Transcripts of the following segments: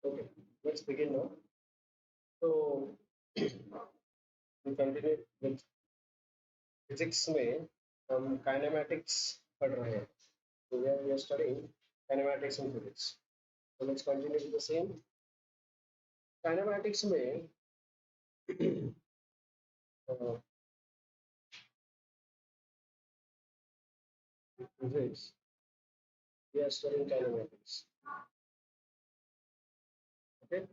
Okay, let's begin now. So we continue with physics में हम kinematics पढ़ रहे हैं. So we are studying kinematics in physics. So let's continue with the same. Kinematics में physics we are studying kinematics. Okay,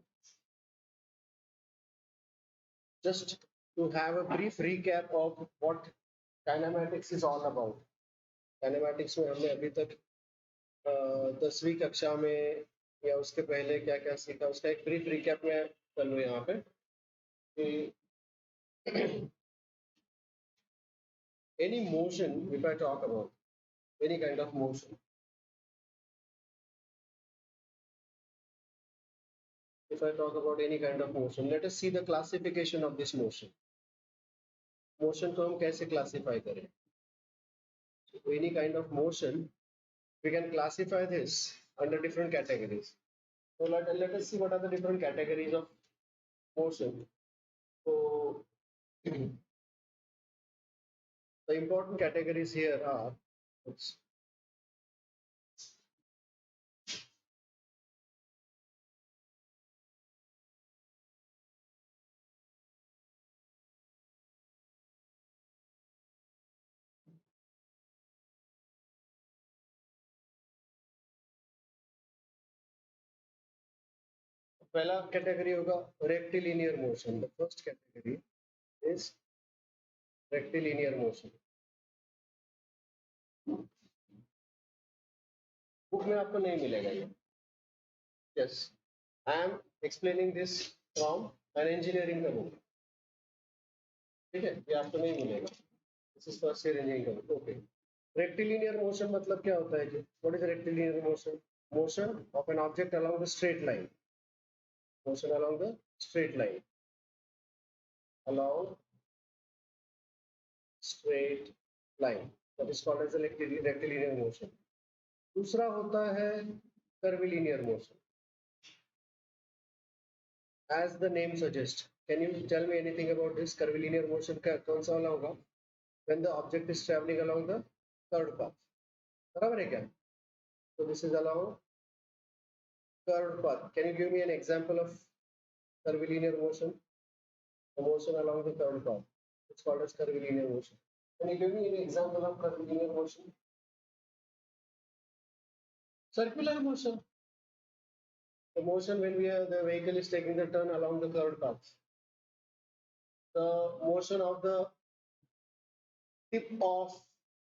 just to have a brief recap of what kinematics is all about. Kinematics में हमने अभी तक 10वीं कक्षा में या उसके पहले क्या क्या सीखा उसका एक ब्रीफ रिकैप में कर लूँ यहाँ पे कि any motion, if I talk about any kind of motion, if I talk about any kind of motion, let us see the classification of this motion. Motion को हम कैसे classify करें? So any kind of motion, we can classify this under different categories. So let us see what are the different categories of motion. So the important categories here are, oops, पहला category होगा rectilinear motion. The first category is rectilinear motion. Book में आपको नहीं मिलेगा ये. Yes, I am explaining this from an engineering का book. ठीक है, ये आपको नहीं मिलेगा. This is first year engineering का बुक. ओके, रेक्टिलिनियर मोशन मतलब क्या होता है जी? What is rectilinear motion? Motion of an object along the straight line. Motion along the straight line, along straight line, that is called as a rectilinear motion. दूसरा होता है curvilinear motion. As the name suggests, can you tell me anything about this curvilinear motion? का कौन सा वाला होगा? When the object is traveling along the curved path. बराबर है क्या? So this is along curved path. Can you give me an example of curvilinear motion? The motion along the curved path. It's called as curvilinear motion. Can you give me any example of curvilinear motion? Circular motion. The motion when the vehicle is taking the turn along the curved path. The motion of the tip of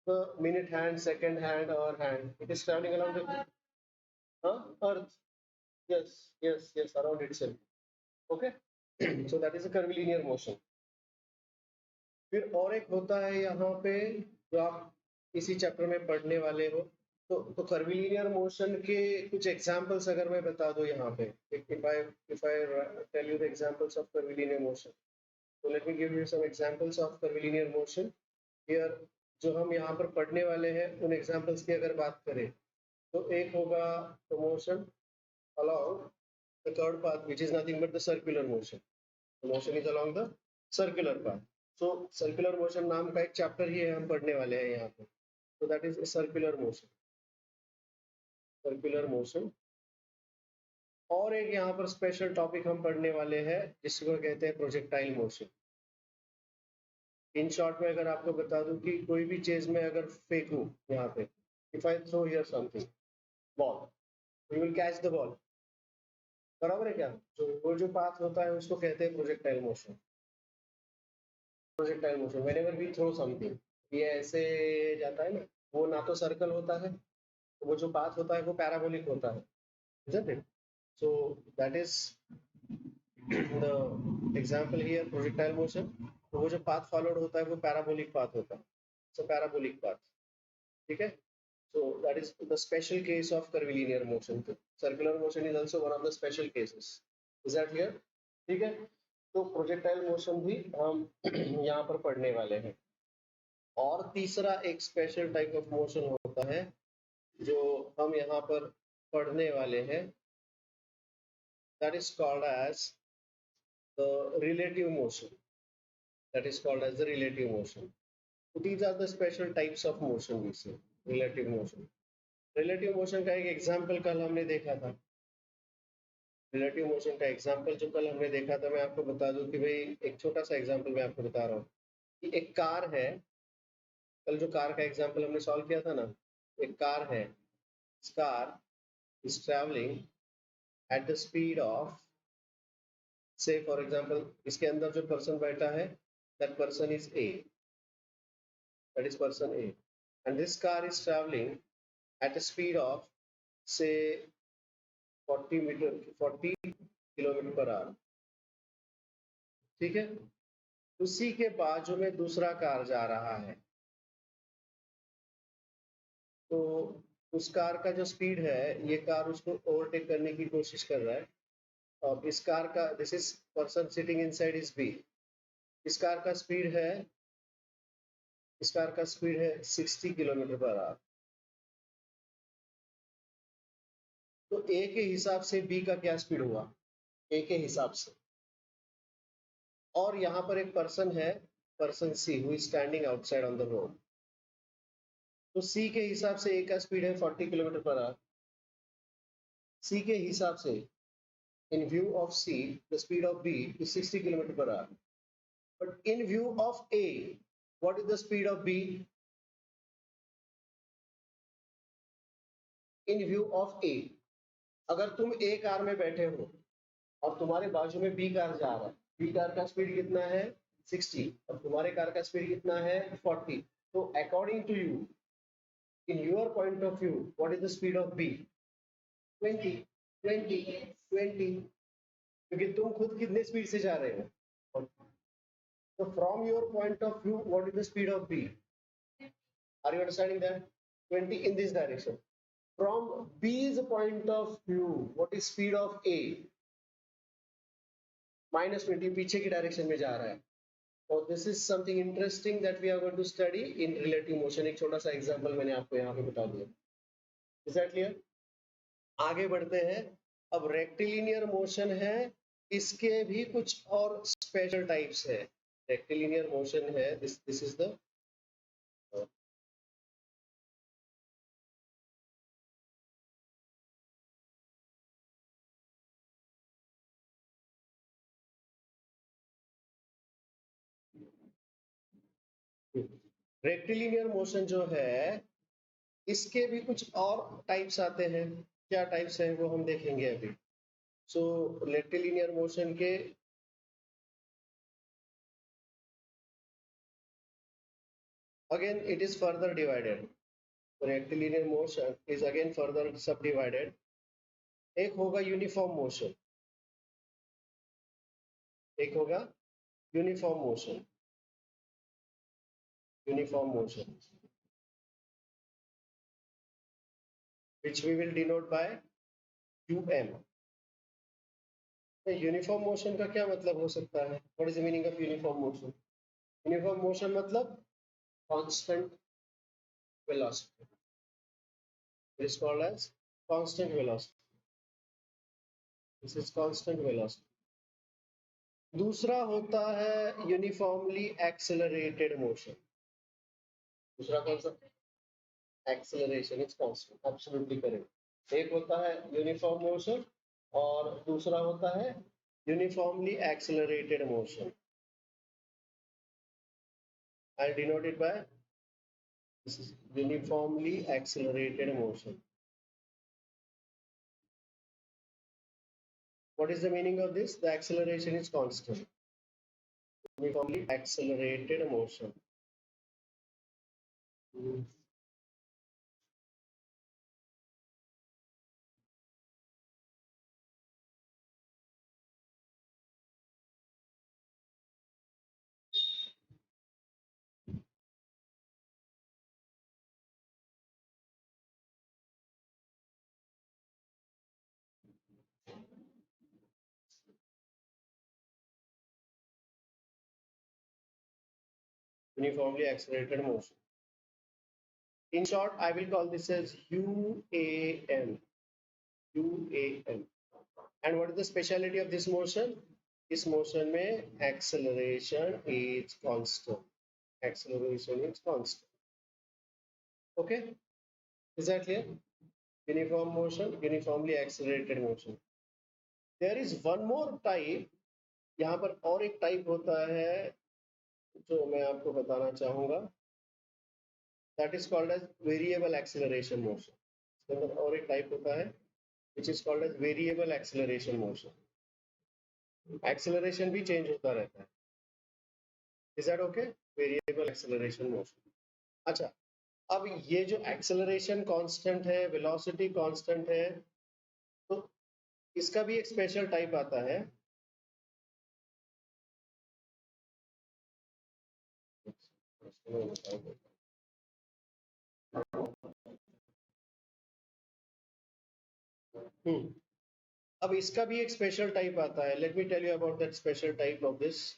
the minute hand, second hand, or hand. It is traveling along the earth. Yes, yes, yes, around itself. Okay. So that is a curvilinear motion. फिर और एक होता है यहाँ पे जो आप इसी चैप्टर में पढ़ने वाले हो. तो कर्विलिनियर मोशन के कुछ एग्जांपल्स अगर मैं बता दूं यहाँ पे, if I tell you the examples of curvilinear motion, so let me give you some examples of curvilinear motion here. जो हम यहाँ पर पढ़ने वाले हैं उन एग्जांपल्स की अगर बात करें तो एक होगा the motion along the curved path, which is nothing but the circular motion. The motion is along the circular path. So circular motion नाम का एक चैप्टर ही है, हम पढ़ने वाले हैं यहाँ पे. So that is a circular motion. Circular motion. और एक यहाँ पर स्पेशल टॉपिक हम पढ़ने वाले हैं जिसको कहते हैं प्रोजेक्टाइल मोशन. इन शॉर्ट में अगर आपको बता दूं कि कोई भी चीज में अगर फेंकूं यहाँ पे, if I throw here something ball, you will catch the ball. बराबर है क्या? तो वो जो पाथ होता है उसको कहते हैं projectile motion. Projectile motion whenever we throw something, ये ऐसे जाता है ना, वो ना तो सर्कल होता है, वो जो पाथ होता है वो पैराबोलिक होता है, isn't it? So that is the example here, projectile motion. तो वो जो path followed होता है वो parabolic path होता है. It's a parabolic path. ठीक है? So that is the special case of curvilinear motion. Circular motion is also one of the special cases. Is that clear? ठीक है? तो projectile motion भी हम यहाँ पर पढ़ने वाले हैं. और तीसरा एक special type of motion होता है जो हम यहाँ पर पढ़ने वाले हैं, that is called as the relative motion. That is called as the relative motion. So these are the special types of motion we see. Relative motion. Relative motion का एक एग्जाम्पल कल हमने देखा था. रिलेटिव मोशन का example जो कल हमने देखा था, मैं आपको बता दूं कि भाई एक छोटा सा एग्जाम्पल मैं आपको बता रहा हूँ कि एक कार है. कल जो कार का एग्जाम्पल हमने सॉल्व किया था ना, एक कार है. Car is travelling at the speed of, से फॉर एग्जाम्पल इसके अंदर जो पर्सन बैठा है, that person is a, that is person A, and this car is travelling at a speed of say 40 kilometre per our. ठीक है. उसी के बाजू में दूसरा कार जा रहा है, तो उस कार का जो स्पीड है, ये कार उसको ओवरटेक करने की कोशिश कर रहा है. और इस कार का, this is person sitting inside is B, इस कार का स्पीड है, इस कार का स्पीड है 60 किलोमीटर पर आवर. तो ए के हिसाब से बी का क्या स्पीड हुआ, ए के हिसाब से. और यहाँ पर एक पर्सन है, person C, who is standing outside on the road. तो सी के हिसाब से ए का स्पीड है 40 किलोमीटर पर आवर. सी के हिसाब से, in view of C, the speed of B is 60 kilometre per hour. But in view of A, what is the speed of B? In view of A, अगर तुम ए car में बैठे हो और तुम्हारे बाजू में बी कार जा रहा है, बी कार का स्पीड कितना है 60 और तुम्हारे कार का स्पीड कितना है 40. तो according to you, in your point of view, what is the speed of B? 20, 20, 20. क्योंकि तुम खुद कितने स्पीड से जा रहे हो. So from your point of view, what is the speed of B? Are you understanding that? 20 in this direction. From B's point of view, what is speed of A? -20, पीछे की डायरेक्शन में जा रहा है. So this is something interesting that we are going to study in relative motion. एक छोटा सा example मैंने आपको यहाँ पे बता दिया. Is that clear? आगे बढ़ते हैं. अब रेक्टिलिनियर मोशन है, इसके भी कुछ और स्पेशल टाइप्स है. रेक्टिलिनियर मोशन है, this is the rectilinear motion जो है, इसके भी कुछ और टाइप्स आते हैं. क्या टाइप्स हैं वो हम देखेंगे अभी. सो रेक्टिलिनियर मोशन के again it is further divided. Rectilinear motion is again further subdivided. एक होगा यूनिफॉर्म मोशन, एक होगा uniform motion. Uniform motion which we will denote by UM. Uniform motion का क्या मतलब हो सकता है? What is the meaning of uniform motion? Uniform motion मतलब constant velocity. It is called as constant velocity. This is constant velocity. दूसरा होता है यूनिफॉर्मली एक्सेलरेटेड मोशन. दूसरा कौन सा? Acceleration is constant. Absolutely correct. एक होता है यूनिफॉर्म मोशन और दूसरा होता है uniformly accelerated motion. I denote it by, this is uniformly accelerated motion. What is the meaning of this? The acceleration is constant. Uniformly accelerated motion. Uniformly accelerated motion. In short, I will call this as UAM. UAM. And what is the speciality of this motion? इस motion में acceleration is constant. Acceleration is constant. Okay, is that clear? Uniform motion, uniformly accelerated motion. There is one more type. यहाँ पर और एक type होता है जो मैं आपको बताना चाहूँगा. That is called as variable acceleration motion. इसके अंदर और एक type होता है which is called as variable acceleration motion. Acceleration भी change होता रहता है. Is that okay? Variable acceleration motion. अच्छा, अब ये जो acceleration constant है, velocity constant है, तो इसका भी एक special type आता है. अब इसका भी एक special type आता है. Let me tell you about that special type of this.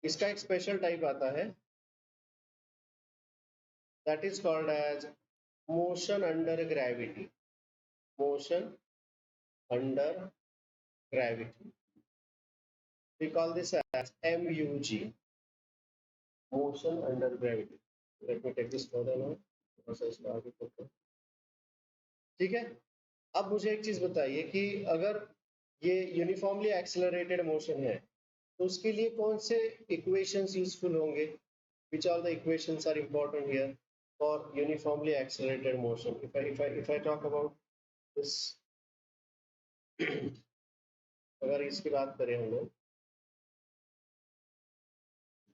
इसका एक special type आता है. That is called as motion under gravity. Motion under gravity. We call this as MUG. Motion under gravity. Let me take this further now. ठीक है. अब मुझे एक चीज बताइए कि अगर ये यूनिफॉर्मली एक्सेलरेटेड मोशन है तो उसके लिए कौन से इक्वेशंस यूजफुल होंगे? Which all the equations are important here for uniformly accelerated motion? If I talk about this, अगर इसकी बात करें हम लोग,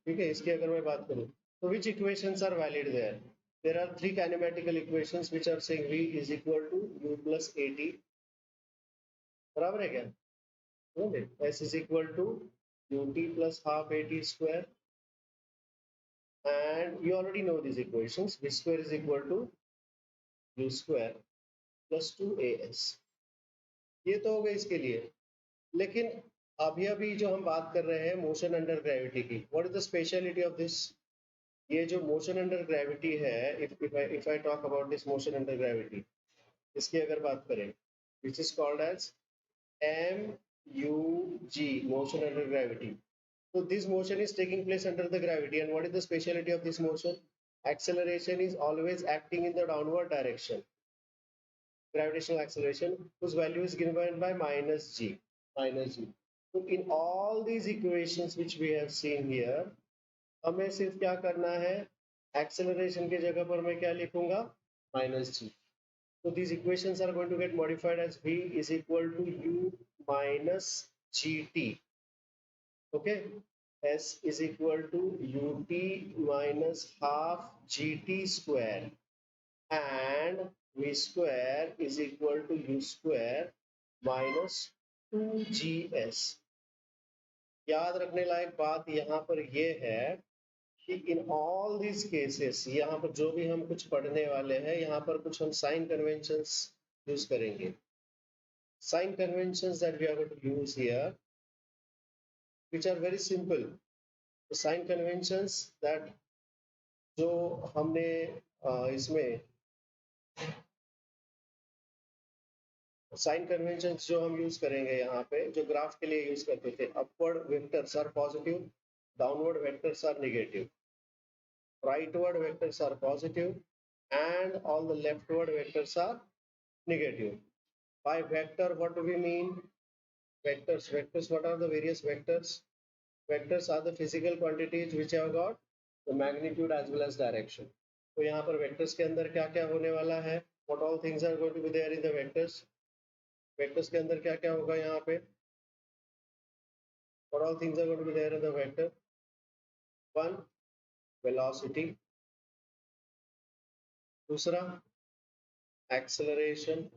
ठीक है, इसकी अगर मैं बात करूं तो which equations are valid there? There are three kinematical equations which are saying V is equal to U plus AT. बराबर है क्या? S is equal to UT plus half AT square. And you already know these equations. V square is equal to U square plus 2AS. ये तो हो गया इसके लिए. लेकिन अभी जो हम बात कर रहे हैं मोशन अंडर ग्रेविटी की, what is the speciality of this? ये जो मोशन अंडर ग्रेविटी है, if I talk about this motion under gravity, इसकी अगर बात करें, which is called as MUG, motion under gravity. So this motion is taking place under the gravity, and what is the speciality of this motion? Acceleration is always acting in the downward direction. Gravitational acceleration, whose value is given by minus g. So in all these equations which we have seen here, हमें सिर्फ क्या करना है? Acceleration के जगह पर मैं क्या लिखूंगा? Minus g. So these equations are going to get modified as V is equal to U minus GT. Okay, S is equal to UT minus half GT square, and V square is equal to U square minus 2GS. याद रखने लायक बात यहाँ पर ये है कि in all these cases, यहाँ पर जो भी हम कुछ पढ़ने वाले हैं, यहाँ पर कुछ हम साइन कन्वेंशंस यूज करेंगे. Sign conventions that we are going to use here, which are very simple. The sign conventions that जो हमने इसमें साइन कन्वेंशंस जो हम यूज करेंगे यहाँ पे, जो ग्राफ के लिए यूज करते थे, upward vectors are positive, downward vectors are negative, rightward vectors are positive, and all the leftward vectors are negative. By vector, what do we mean? Vectors, what are the various vectors? Vectors are the physical quantities which have got the magnitude as well as direction. तो यहाँ पर vectors के अंदर क्या क्या होने वाला है? What all things are going to be there in the vectors? Vectors के अंदर क्या क्या होगा यहाँ पे? What all things are going to be there in the vector? One, velocity. दूसरा, acceleration.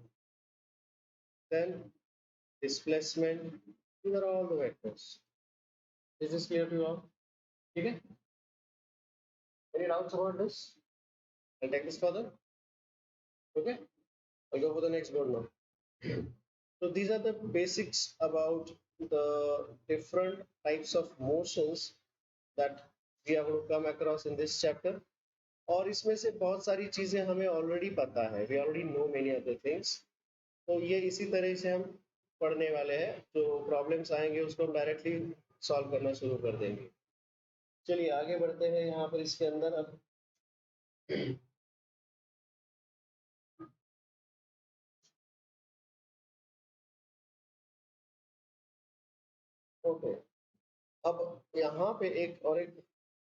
Then displacement. These are all the vectors. Is this clear to you all? Okay. Any doubts about this? I'll take this further. Okay. I'll go for the next board now. So these are the basics about the different types of motions that we are going to come across in this chapter. और इसमें से बहुत सारी चीजें हमें already पता है, we already know many other things. तो ये इसी तरह से हम पढ़ने वाले हैं, जो प्रॉब्लम्स आएंगे उसको हम डायरेक्टली सॉल्व करना शुरू कर देंगे। चलिए आगे बढ़ते हैं यहाँ पर इसके अंदर अब। ओके, अब यहाँ पे एक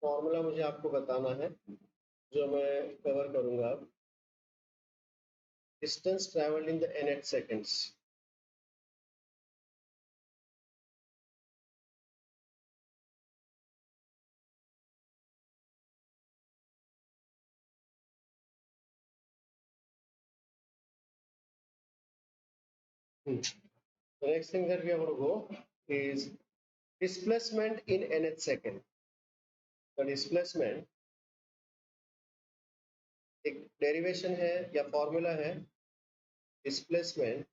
फॉर्मूला मुझे आपको बताना है जो मैं कवर करूंगा अब। Distance travelled in the nth seconds. The next thing that we are going to go is displacement in nth second. The displacement एक डेरिवेशन है या फॉर्मूला है, displacement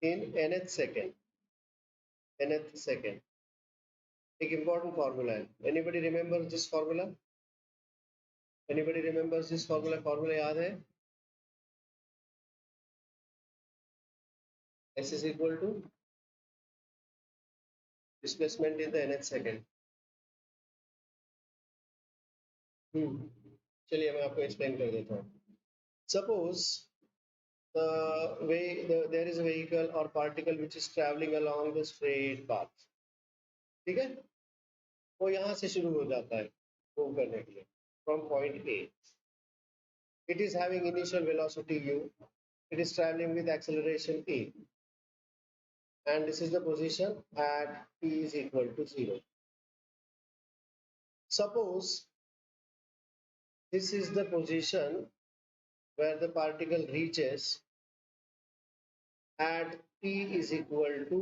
in nth second. nth second एक important formula है। Anybody remember this formula? Anybody remembers this formula? Formula याद है? S is equal to displacement in the nth second। चलिए मैं आपको एक्सप्लेन कर देता हूँ। Suppose there is a vehicle or particle which is traveling along the straight path, ठीक है? वो यहाँ से शुरू हो जाता है मूव करने के लिए from point A। It is having initial velocity u, it is traveling with acceleration a, and this is the position at t is equal to 0. Suppose this is the position where the particle reaches at t is equal to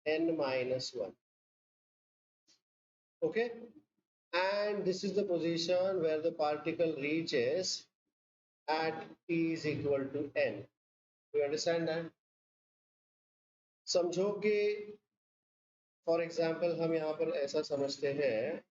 n minus 1. Okay, and this is the position where the particle reaches at t is equal to n. You understand that? समझो कि for example हम यहाँ पर ऐसा समझते हैं,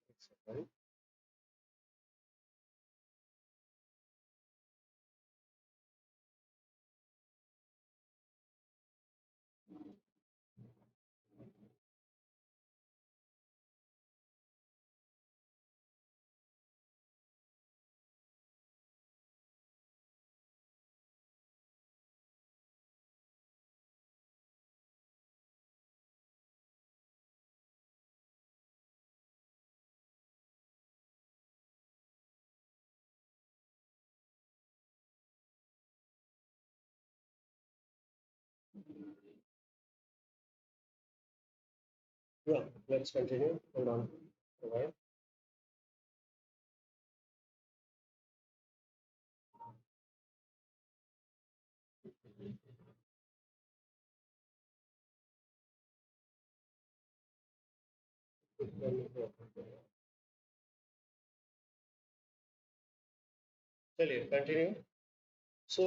yeah, let's continue. Hold on. All right. चलिए continue. So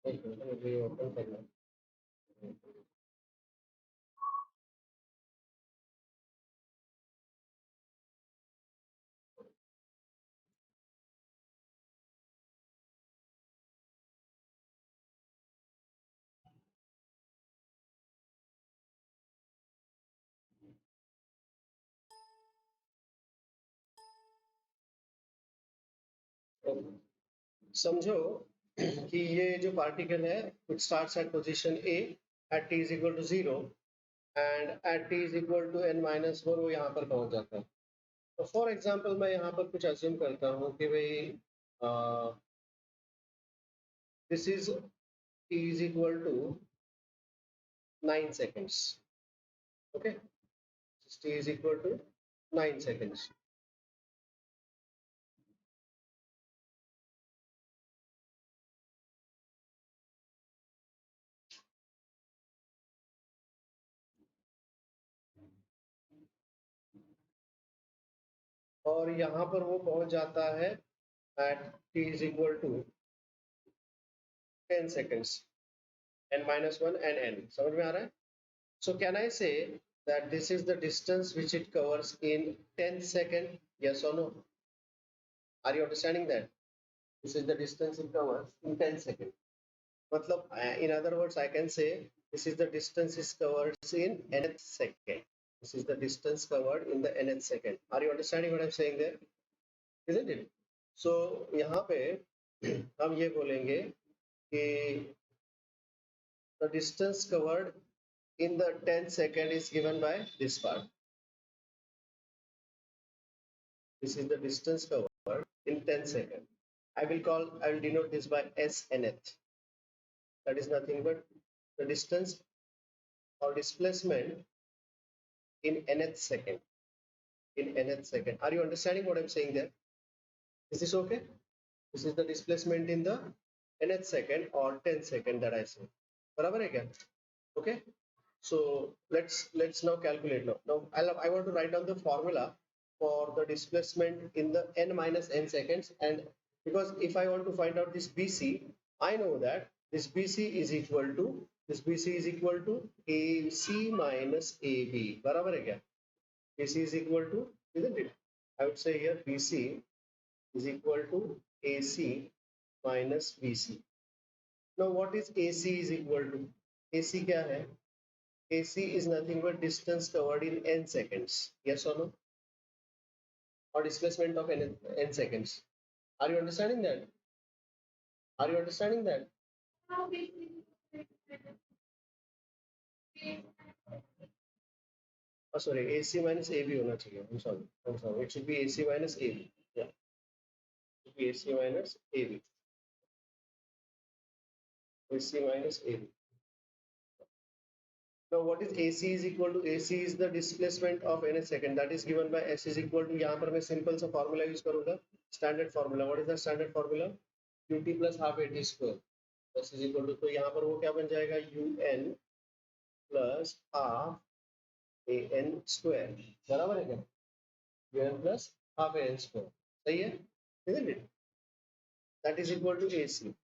open करना। समझो कि ये जो पार्टिकल है it starts at position A at t is equal to 0 and at t is equal to n minus 1 वो यहाँ पर पहुँच जाता है। तो फॉर एग्जांपल मैं यहाँ पर कुछ अज्यूम करता हूँ कि भाई this is t is equal to 9 seconds. Okay, t is equal to 9 seconds. और यहाँ पर वो पहुंच जाता है at t is equal to 10 seconds, n minus 1 and n. समझ में आ रहा है? So can I say that this is the distance which it covers in 10 seconds? Yes or no? Are you understanding that? This is the distance it covers in 10 seconds. मतलब, in other words, I can say this is the distance is covered in nth second. This is the distance covered in the nth second. Are you understanding what I'm saying there? Isn't it? So यहाँ पे हम ये बोलेंगे कि the distance covered in the 10 second is given by this part. This is the distance covered in 10 seconds. I will denote this by S nth. That is nothing but the distance or displacement in nth second. In nth second. Are you understanding what I'm saying there? Is this okay? This is the displacement in the nth second or 10 second that I say. बराबर है क्या? Okay. So let's now calculate now. Now I want to write down the formula for the displacement in the n minus n seconds, and because if I want to find out this BC, I know that this BC is equal to AC minus AB. बराबर है क्या? BC is equal to, isn't it? I would say here BC is equal to AC minus BC. Now what is AC is equal to? AC क्या है? AC is nothing but distance covered in n seconds. Yes or no? Or displacement of n seconds. Are you understanding that? Are you understanding that? Oh, sorry, AC minus AB होना चाहिए. I'm sorry. It should be AC minus AB. Yeah. It should be AC minus AB. AC minus AB. Now what is AC is equal to? AC is the displacement of n second, that is given by S is equal to, यहाँ पर मैं simple सा formula use करूँगा, standard formula. What is the standard formula? QT plus half AT square. S is equal to, तो यहाँ पर वो क्या बन जाएगा? UN plus half AN square. बराबर है क्या? UN plus half AN square. सही है? Isn't it? That is equal to AC.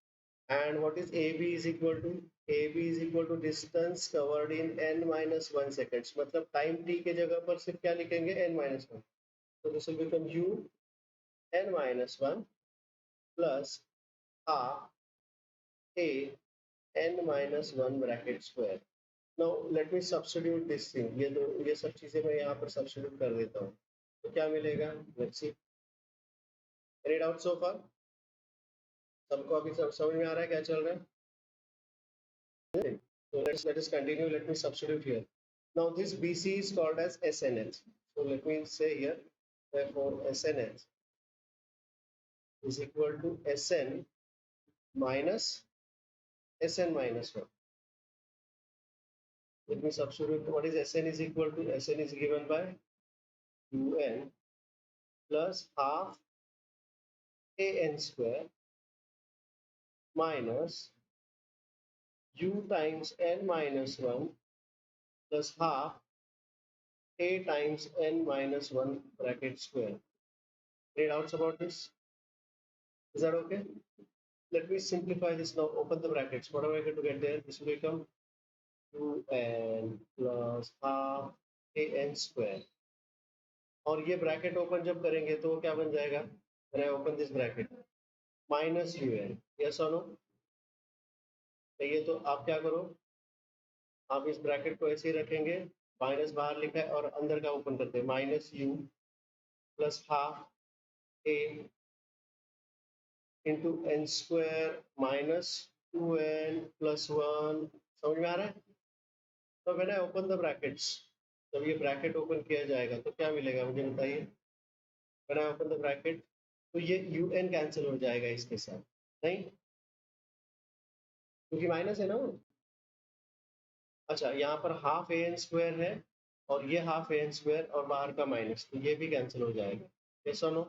And what is AB is equal to? AB is equal to distance covered in n minus 1 seconds. मतलब time t के जगह पर सिर्फ क्या लिखेंगे? n minus 1. So this will become u n minus 1 plus half a n minus 1 bracket square. Now let me substitute this thing. ये सब चीजें मैं यहाँ पर substitute कर देता हूँ. तो क्या मिलेगा? Let's see. Any doubt so far? सबको अभी समझ में आ रहा है क्या चल रहा है? So let us continue. Let me substitute here. Now this BC is called as SNH. So let me say here, therefore SNH is equal to SN minus 1. Let me substitute. What is SN is equal to? SN is given by UN plus half AN square minus U times N minus 1 plus half A times N minus 1 bracket square. Any doubts about this? Is that okay? Let me simplify this now. Open the brackets. What am I going to get there? This will become 2n plus half an square. और ये bracket open जब करेंगे तो वो क्या बन जाएगा? When I open this bracket, minus un. Yes or no? चाहिए तो आप क्या करो? आप इस ब्रैकेट को ऐसे ही रखेंगे, माइनस बाहर लिखा है और अंदर का ओपन करते हैं, minus u plus half a into n square minus 2n plus 1. समझ में आ रहा है? तो when I open the brackets, जब ये ब्रैकेट ओपन किया जाएगा तो क्या मिलेगा मुझे बताइए? When I open the bracket तो ये un कैंसिल हो जाएगा इसके साथ, नहीं? क्योंकि माइनस है ना वो. अच्छा, यहाँ पर हाफ an स्क्वायर है और ये हाफ an स्क्वायर और बाहर का माइनस, तो ये भी कैंसिल हो जाएगा. यस और नो?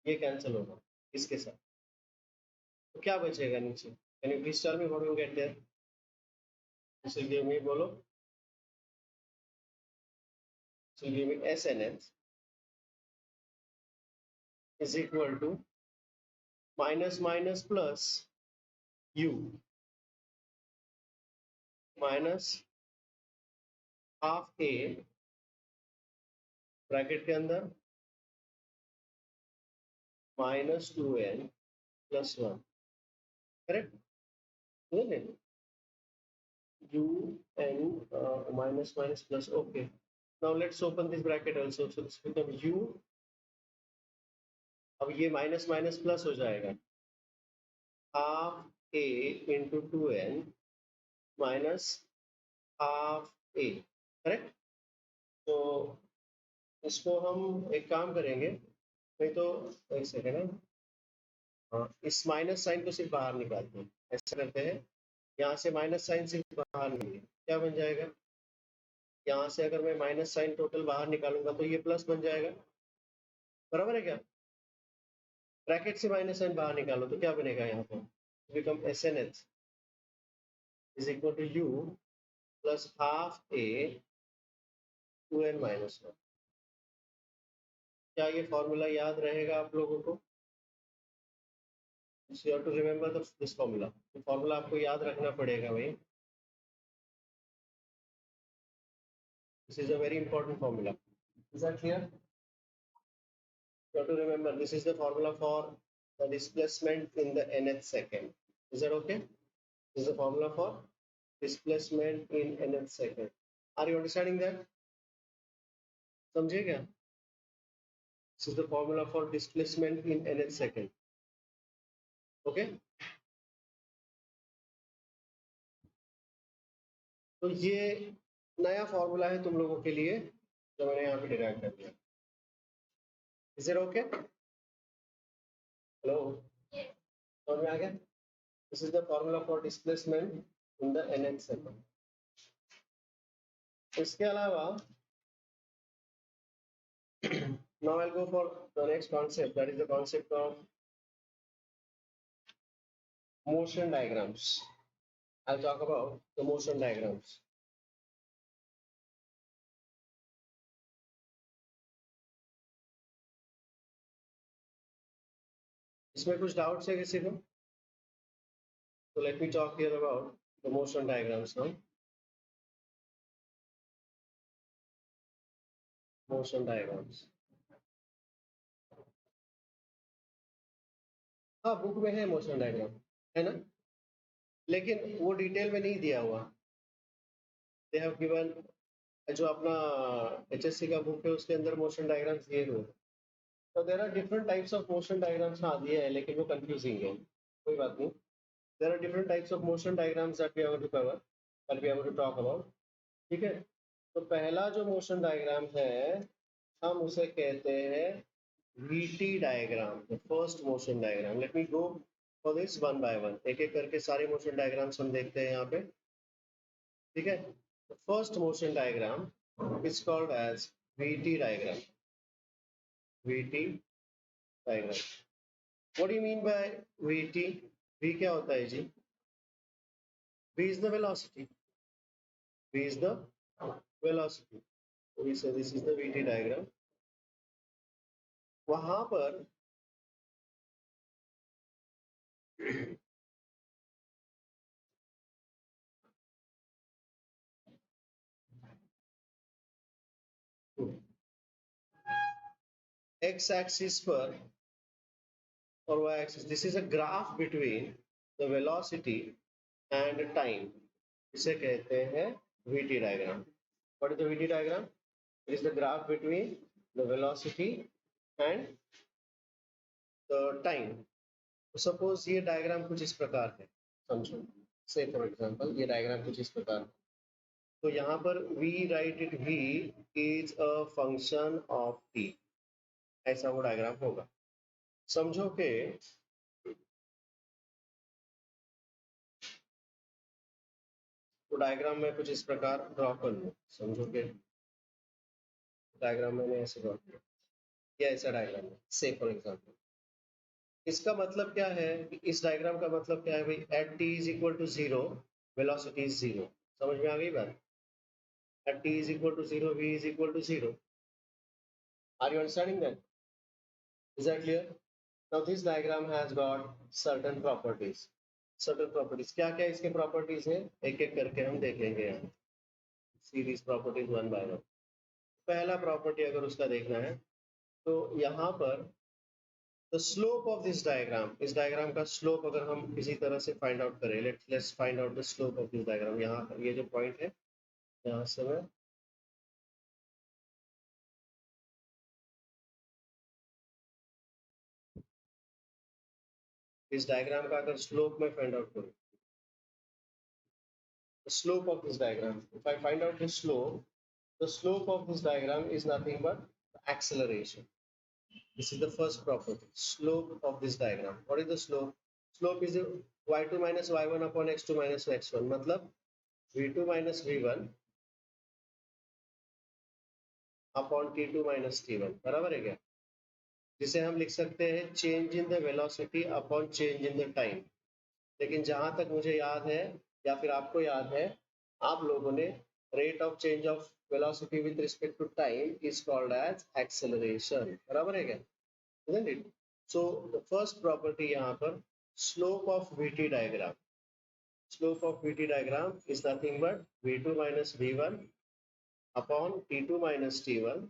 ये कैंसिल होगा इसके साथ. तो क्या बचेगा नीचे? Can you please tell me what you get there? This will give me, बोलो. So give me SNH is equal to minus minus plus u minus half A bracket के अंदर minus 2n plus 1, correct? un minus minus plus, okay. Now let's open this bracket also, so this becomes u, अब ये minus minus plus हो जाएगा, half ए into 2n minus half ए, correct? तो इसको हम एक काम करेंगे, नहीं तो एक सेकेंड है, हाँ, इस माइनस साइन को सिर्फ बाहर निकालते हैं, ऐसा करते हैं, यहाँ से माइनस साइन सिर्फ बाहर निकालिए, क्या बन जाएगा? यहाँ से अगर मैं माइनस साइन टोटल बाहर निकालूंगा तो ये प्लस बन जाएगा, बराबर है क्या? ब्रैकेट से माइनस साइन बाहर निकालो तो क्या बनेगा? यहाँ पर become S N H is equal to u plus half a 2n minus 1। क्या ये फॉर्मूला याद रहेगा आप लोगों को? You have to remember this formula. तो फॉर्मूला आपको याद रखना पड़ेगा भाई. This is a very important formula. Is that clear? You have to remember this is the formula for the displacement in the nth second. Is that okay? This is the formula for displacement in nth second. Are you understanding that? समझे क्या? This is the formula for displacement in nth second. Okay? तो ये नया formula है तुम लोगों के लिए जो मैंने यहाँ पे डिराइव कर दिया. Is it okay? Hello? समझ में आ गया? This is the formula for displacement in the nth second. इसके अलावा now I'll go for the next concept, that is the concept of motion diagrams. I'll talk about the motion diagrams. इसमें कुछ doubts है किसी को? So let me talk here about the motion diagrams now. Motion diagrams. हाँ, book में है motion diagram, है ना? लेकिन वो डिटेल में नहीं दिया हुआ. They have given जो अपना HSC का बुक है उसके अंदर मोशन डायग्राम्स दिए हुए. So there are different types of motion diagrams. हाँ दिए है लेकिन वो confusing है, कोई बात नहीं. There are different types of motion diagrams that we are going to cover, that we are going to talk about. ठीक है? तो पहला जो मोशन डायग्राम है हम उसे कहते हैं VT diagram, the first motion diagram. Let me go for this one by one. एक एक करके सारे मोशन डायग्राम्स हम देखते हैं यहाँ पे. ठीक है? The first motion diagram is called as VT diagram. VT diagram. What do you mean by VT? V क्या होता है जी? V is the velocity. V is the velocity. We say this is the VT diagram. वहां पर x axis पर और y axis, this is a graph between the velocity and time. इसे कहते हैं VT diagram. What is the VT diagram? It is the graph between the velocity and the time. Suppose ये diagram कुछ इस प्रकार है, समझो. Say for example ये डायग्राम कुछ इस प्रकार है. तो यहाँ पर V write it V is a function of t. ऐसा वो डायग्राम होगा. समझो कि तो डायग्राम में कुछ इस प्रकार ड्रॉ कर लूँ. समझो कि डायग्राम मैंने ऐसे ड्रॉ किया या ऐसा डायग्राम है. से फॉर एग्जांपल इसका मतलब क्या है कि इस डायग्राम का मतलब क्या है भाई? At t is equal to 0 velocity is 0. समझ में आ गई बात? At t is equal to 0 v is equal to 0. Are you understanding that? Is that clear? Now this diagram has got certain properties. Certain properties. क्या क्या इसके properties है? एक एक करके हम देखेंगे यहाँ. See these properties one by one. पहला property अगर उसका देखना है, तो यहाँ पर the slope of this diagram, इस diagram का slope अगर हम किसी तरह से find out करें, let's find out the slope of this diagram. यहाँ ये जो point है, यहाँ से मैं इस diagram का अगर slope में find out करूँ, the slope of this diagram, if I find out the slope of this diagram is nothing but acceleration. This is the first property, slope of this diagram. What is the slope? Slope is y2 minus y1 upon x2 minus x1. मतलब v2 minus v1 upon t2 minus t1. बराबर है क्या? जिसे हम लिख सकते हैं change in the velocity upon change in the time. लेकिन जहां तक मुझे याद है या फिर आपको याद है, आप लोगों ने rate of change of velocity with respect to time is called as acceleration. बराबर है क्या? Isn't it? So the first property यहाँ पर slope of VT diagram. Slope of VT diagram is nothing but V2 minus V1 upon T2 minus T1.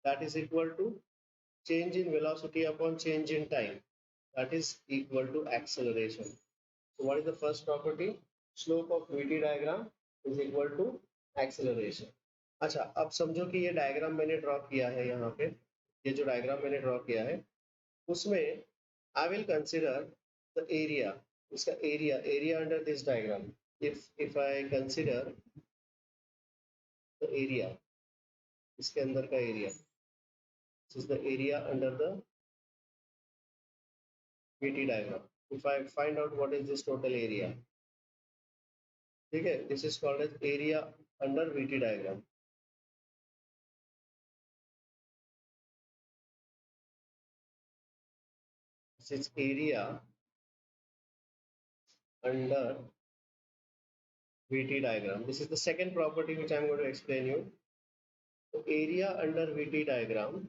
That is equal to change in velocity upon change in time. That is equal to acceleration. So what is the first property? Slope of VT diagram is equal to acceleration. अच्छा, अब समझो कि ये diagram मैंने draw किया है. यहाँ पे ये जो डायग्राम मैंने ड्रॉ किया है उसमें I will consider the area, इसका area under this diagram. If I consider the area, इसके अंदर का area, this is the area under the VT diagram. If I find out what is this total area, ठीक है, this is called as area under VT diagram. This is area under VT diagram. This is the second property which I am going to explain you. So area under VT diagram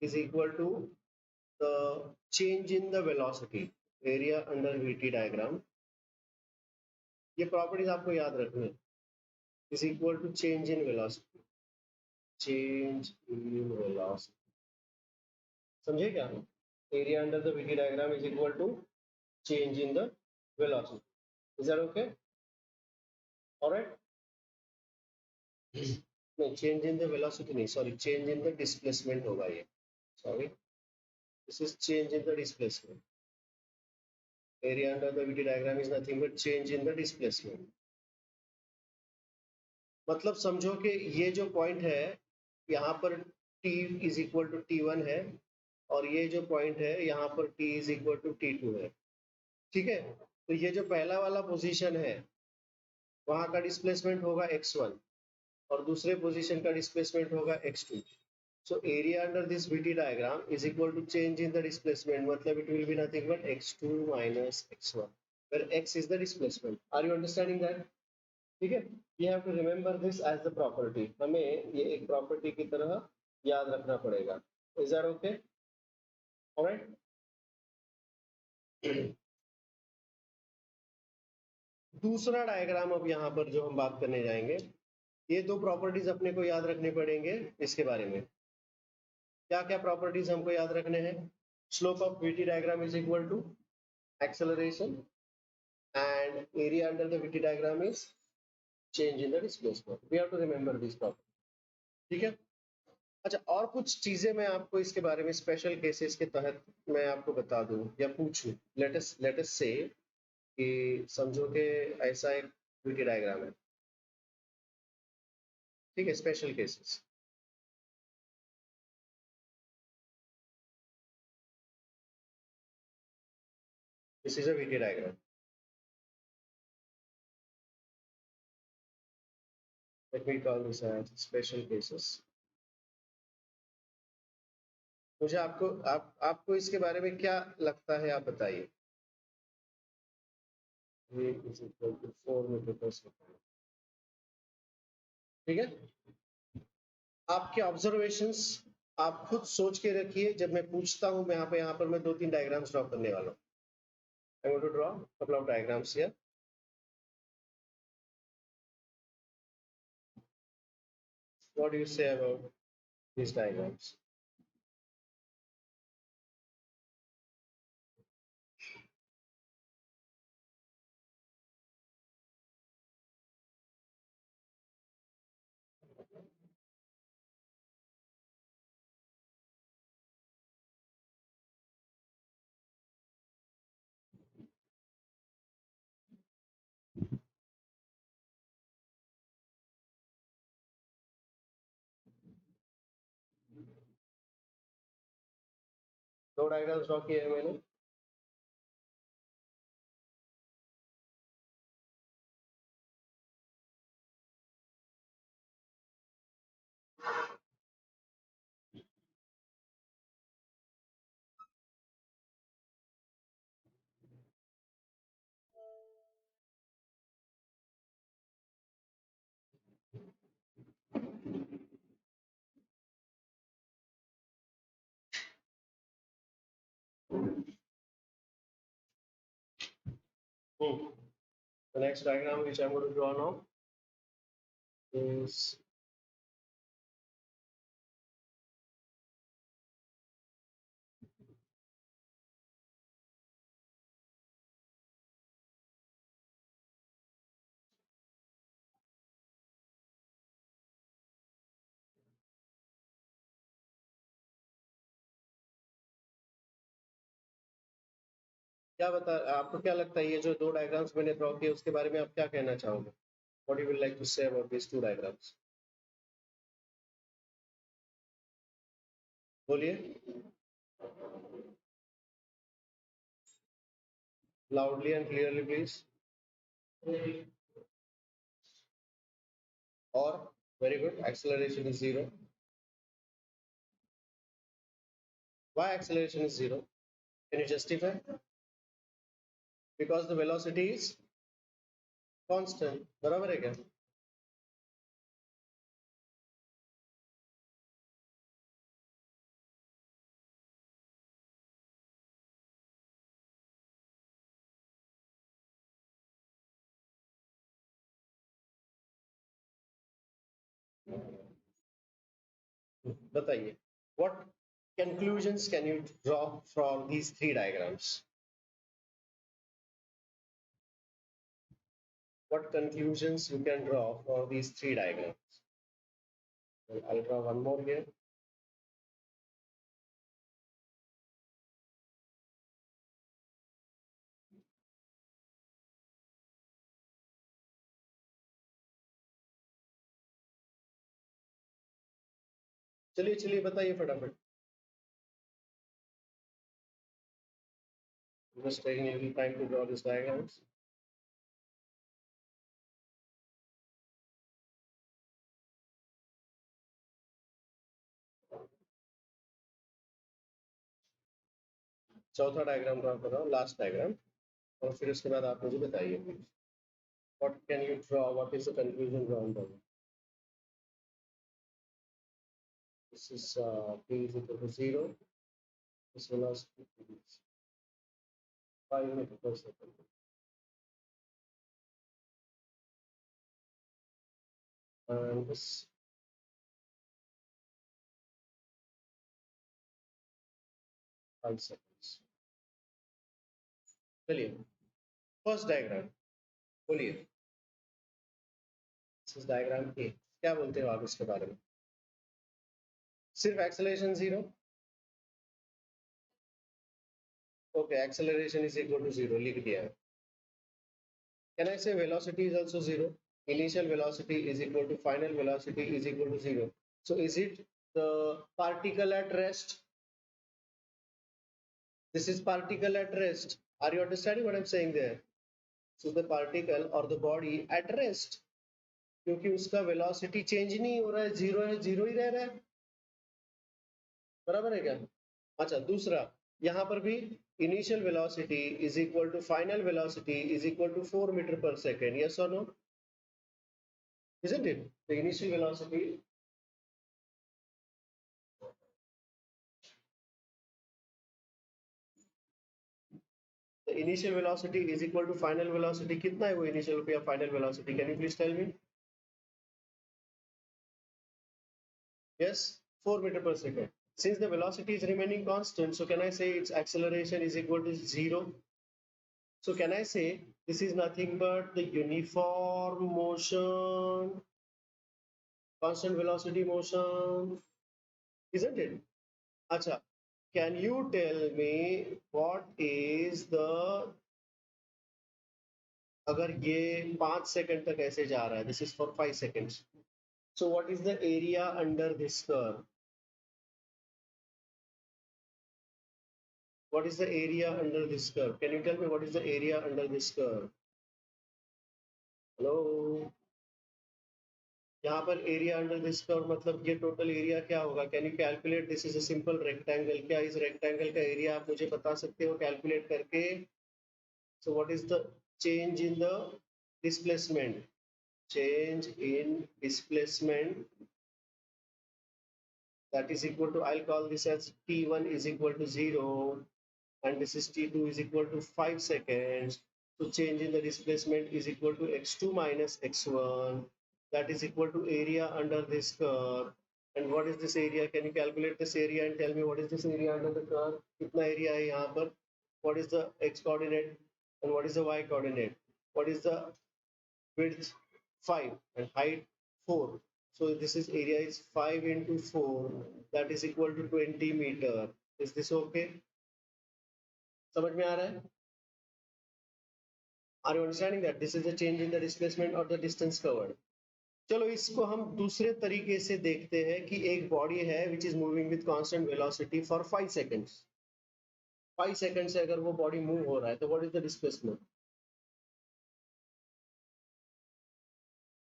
is equal to the change in the velocity. Area under VT diagram, ये properties आपको याद रखनी है, is equal to change in velocity. Change in velocity. समझे क्या? Area under the VT diagram is equal to change in the velocity. Is that okay? All right. नहीं, change in the velocity नहीं, sorry, change in the displacement होगा ये. Sorry, this is change in the displacement. Area under the VT diagram is nothing but change in the displacement. मतलब समझो कि ये जो point है यहाँ पर t is equal to t1 है और ये जो पॉइंट है यहाँ पर t is equal to t2 है. ठीक है, तो ये जो पहला वाला पोजीशन है वहां का डिस्प्लेसमेंट होगा x1 और दूसरे पोजीशन का डिस्प्लेसमेंट होगा x2. So area under this VT diagram is equal to change in the displacement. मतलब it will be nothing but x2 minus x1, where x is the displacement. Are you understanding that? ठीक है, you have to remember this as the property. हमें ये एक property की तरह याद रखना पड़ेगा. Is that okay? All right. दूसरा डायग्राम अब यहाँ पर जो हम बात करने जाएंगे, ये दो प्रॉपर्टीज अपने को याद रखने पड़ेंगे. इसके बारे में क्या क्या प्रॉपर्टीज हमको याद रखने हैं? Slope of VT diagram is equal to acceleration and area under the VT diagram is change in the displacement. We have to remember this property. ठीक है. अच्छा, और कुछ चीजें मैं आपको इसके बारे में स्पेशल केसेस के तहत मैं आपको बता दूं या पूछूं. लेट अस से कि समझो कि ऐसा एक VT डायग्राम है. ठीक है, special cases. This is a VT diagram. Let me call this as special cases. मुझे आपको इसके बारे में क्या लगता है, आप बताइए. ठीक है, आपके ऑब्जर्वेशंस आप खुद सोच के रखिए, जब मैं पूछता हूँ मैं यहाँ पर मैं 2-3 डायग्राम्स ड्रॉ करने वाला हूँ. I want to draw a couple of diagrams here. What do you say about these diagrams? दो डायग्राम्स ड्रॉ किए हैं मैंने. The next diagram which I'm going to draw now is क्या बता, आपको क्या लगता है ये जो दो डायग्राम्स मैंने ड्रॉ किए उसके बारे में आप क्या कहना चाहोगे? What you will like to say about these two diagrams? बोलिए loudly and clearly please. Or very good, acceleration is 0. Why acceleration is 0? Can you justify? Because the velocity is constant. बराबर है क्या? बताइए. What conclusions can you draw from these three diagrams? What conclusions you can draw for these three diagrams? Well, I'll draw one more here. चलिए चलिए बताइए फटाफट. Just taking a little time to draw these diagrams. चौथा diagram draw कर रहा हूँ, last diagram, और फिर उसके बाद आप मुझे बताइए please. What can you draw? What is the conclusion drawn by you? This is p is equal to 0. This velocity is 5 meters per second. And this 5 seconds. चलिए फर्स्ट डायग्राम बोलिए. इस डायग्राम की क्या बोलते हो आप इसके बारे में? सिर्फ acceleration 0. Okay, acceleration is equal to 0 लिख दिया है. Can I say velocity is also 0? Initial velocity is equal to final velocity is equal to 0. So is it the particle at rest? This is particle at rest. Are you understanding what I'm saying there? So the particle or the body at rest, क्योंकि उसका velocity change नहीं हो रहा है, zero है, zero ही रह रहा है. बराबर है क्या? अच्छा, दूसरा यहाँ पर भी initial velocity is equal to final velocity is equal to 4 meter per second. Yes or no? Isn't it? The initial velocity initial velocity is equal to final velocity, कितना है वो इनिशियल या final velocity? Can you please tell me? Yes, 4 meter per second. Since the velocity is remaining constant, so can I say its acceleration is equal to 0? So can I say this is nothing but the uniform motion, constant velocity motion, isn't it? Acha, can you tell me what is the, अगर ये 5 second तक ऐसे जा रहा है, this is for 5 seconds. So what is the area under this curve? What is the area under this curve? Can you tell me what is the area under this curve? Hello? यहाँ पर area under this curve मतलब ये total area क्या होगा? Can you calculate? This is a simple rectangle. क्या इस rectangle का area आप मुझे बता सकते हो कैलकुलेट करके? So what is the change in the displacement? Change in displacement, that is equal to, I'll call this as t1 is equal to 0 and this is t2 is equal to 5 seconds. So change in the displacement is equal to x2 minus x1, that is equal to area under this curve. And what is this area? Can you calculate this area and tell me what is this area under the curve? कितना area है यहाँ पर? What is the x coordinate and what is the y coordinate? What is the width? 5 and height 4. So this is area is 5 into 4, that is equal to 20 meter. Is this okay? समझ में आ रहा है? Are you understanding that this is the change in the displacement or the distance covered? चलो इसको हम दूसरे तरीके से देखते हैं कि एक बॉडी है which is moving with constant velocity for 5 seconds. 5 seconds से अगर वो बॉडी मूव हो रहा है तो what is the displacement?